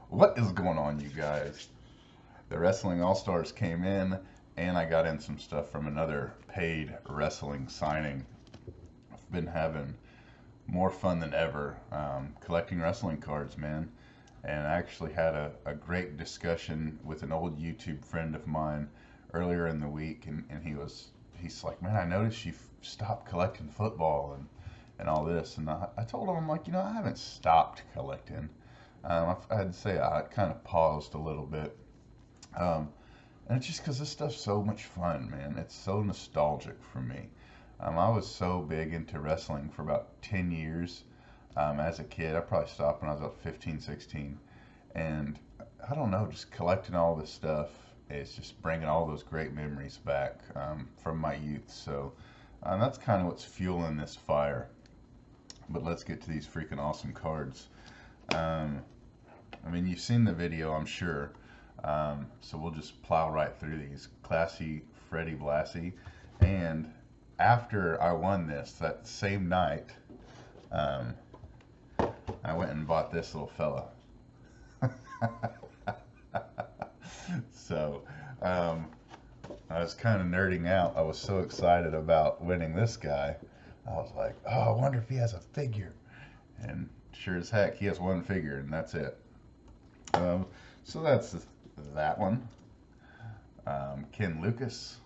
What is going on, you guys? The Wrestling All-Stars came in, and I got in some stuff from another paid wrestling signing. I've been having more fun than ever collecting wrestling cards, man. And I actually had a great discussion with an old YouTube friend of mine earlier in the week, and he's like, man, I noticed you stopped collecting football and all this. And I told him, I'm like, I haven't stopped collecting. I'd say I kind of paused a little bit. Um, and it's just because this stuff's so much fun, man. It's so nostalgic for me. I was so big into wrestling for about 10 years as a kid. I probably stopped when I was about 15, 16. And I don't know, just collecting all this stuff, it's just bringing all those great memories back from my youth. So that's kind of what's fueling this fire. But let's get to these freaking awesome cards. Um, I mean, you've seen the video, I'm sure. So we'll just plow right through these. Classy Freddie Blassie. And after I won this, that same night, um, I went and bought this little fella. So, I was kind of nerding out. I was so excited about winning this guy. I was like, oh, I wonder if he has a figure. And sure as heck, he has one figure, and that's it. So that's that one. Ken Lucas,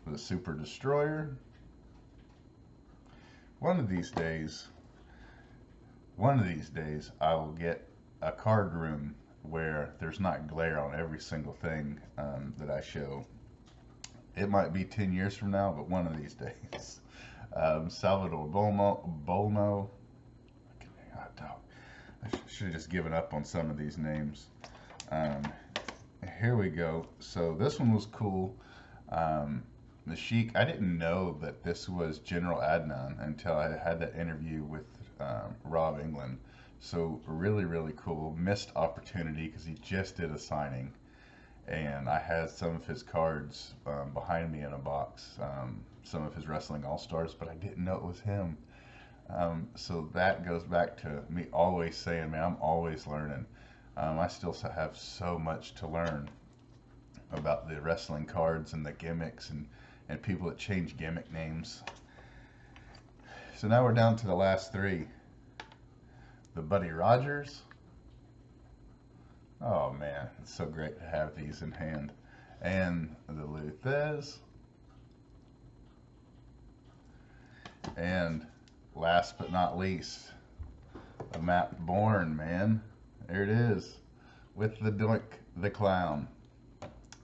the Super Destroyer. One of these days, I will get a card room where there's not glare on every single thing that I show. It might be 10 years from now, but one of these days. Salvador Bolmo. I should have just given up on some of these names. Here we go. So this one was cool. The Sheik, I didn't know that this was General Adnan until I had that interview with Rob England. So really, really cool. Missed opportunity because he just did a signing. And I had some of his cards behind me in a box. Some of his Wrestling All-Stars, but I didn't know it was him. So that goes back to me always saying, man, I'm always learning. I still have so much to learn about the wrestling cards and the gimmicks and people that change gimmick names. So now we're down to the last three. The Buddy Rogers. Oh man, it's so great to have these in hand. And the Luthez. And last but not least, the Matt Bourne, man. There it is. With the Doink the Clown.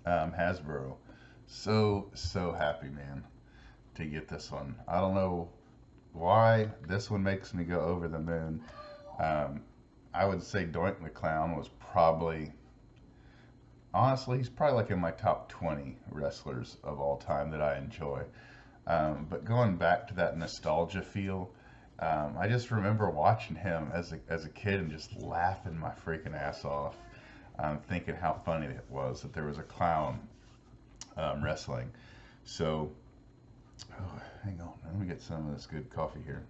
Hasbro. So happy, man, to get this one. I don't know why this one makes me go over the moon. I would say Doink the Clown was probably, honestly, he's probably like in my top 20 wrestlers of all time that I enjoy. But going back to that nostalgia feel, I just remember watching him as a kid and just laughing my freaking ass off, thinking how funny it was that there was a clown wrestling. So, oh, hang on, let me get some of this good coffee here.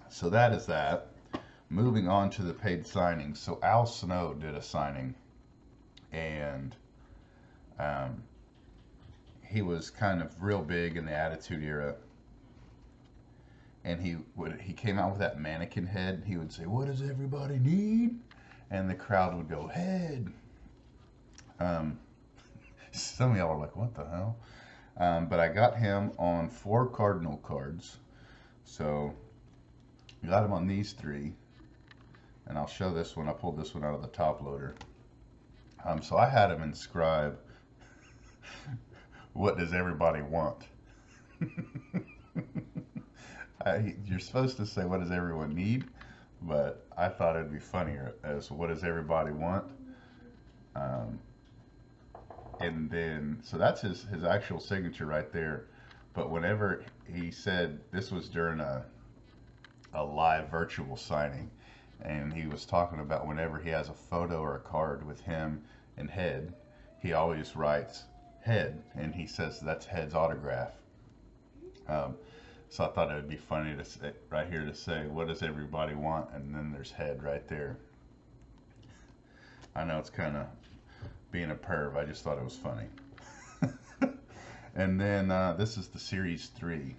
So that is that. Moving on to the paid signings. So Al Snow did a signing, and he was kind of real big in the Attitude Era. And he came out with that mannequin head. He would say, "What does everybody need?" And the crowd would go, "Head." Some of y'all are like, "What the hell?" But I got him on 4 Cardinal cards. So got him on these 3, and I'll show this one. I pulled this one out of the top loader. So I had him inscribe, "What does everybody want?" You're supposed to say, "What does everyone need?" But I thought it'd be funnier as "What does everybody want?" And then, so that's his actual signature right there. But whenever he said, this was during a live virtual signing, and he was talking about whenever he has a photo or a card with him and Head, he always writes Head, and he says that's Head's autograph. So I thought it would be funny to say right here to say, what does everybody want? And then there's head right there. I know it's kind of being a perv. I just thought it was funny. And then this is the Series 3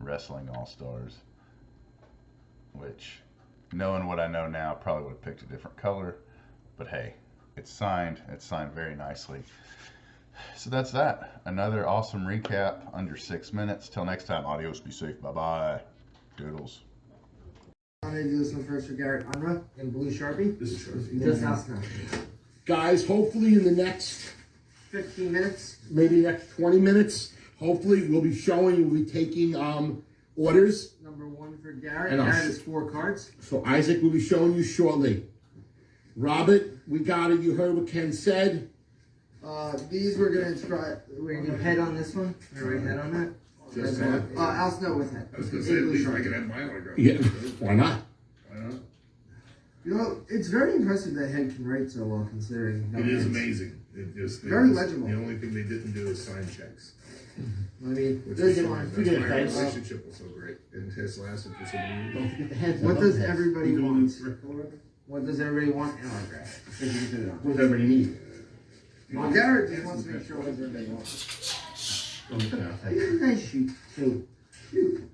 Wrestling All-Stars, which, knowing what I know now, I probably would have picked a different color. But hey, it's signed. It's signed very nicely. So that's that. Another awesome recap under 6 minutes. Till next time, adios, be safe, bye-bye. Doodles. I'm going to do this one first for Garrett.unruh in blue Sharpie. This is Sharpie. Just us now. Guys, hopefully in the next 15 minutes. maybe next 20 minutes, hopefully we'll be showing, we'll be taking orders. Number 1 for Garrett. And Garrett is 4 cards. So Isaac will be showing you shortly. Robert, we got it. You heard what Ken said. These we're going to try. We're going to head on this one. We're head on that. Just head? I'll snow with head. I was going to say, at least I can have my autograph. Yeah, why not? Why not? You know, it's very impressive that head can write so well considering. It is amazing. Very legible. The only thing they didn't do is sign checks. I mean, Which this is one. fine. That's why our heads. relationship was so great. And it has lasted for so many years. Don't forget the heads. I What love does heads. everybody want? What does everybody want in autograph? What does everybody need? Well, Garrett just wants to make sure what everybody wants. Don't look at that. These are nice sheet too. Cute.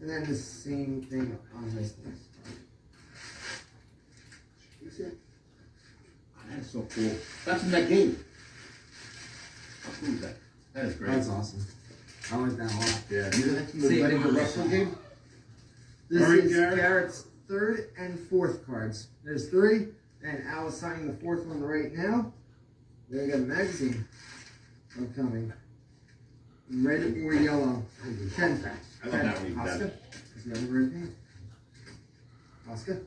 And then the same thing on this thing. That is so cool. That's in that game. How cool is that? That is great. That's awesome. I like that a lot. Yeah. You know that's in the See, regular they- wrestling game? This All right, is Garrett. Garrett's 3rd and 4th cards. There's 3, and Al is signing the 4th one right now. Then we got a magazine upcoming. Red or yellow. 10. I love that one. Oscar. Is the other red pink? Oscar.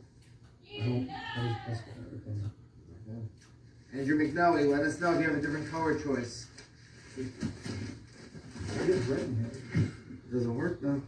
Andrew McNally, let us know if you have a different color choice. Doesn't work though.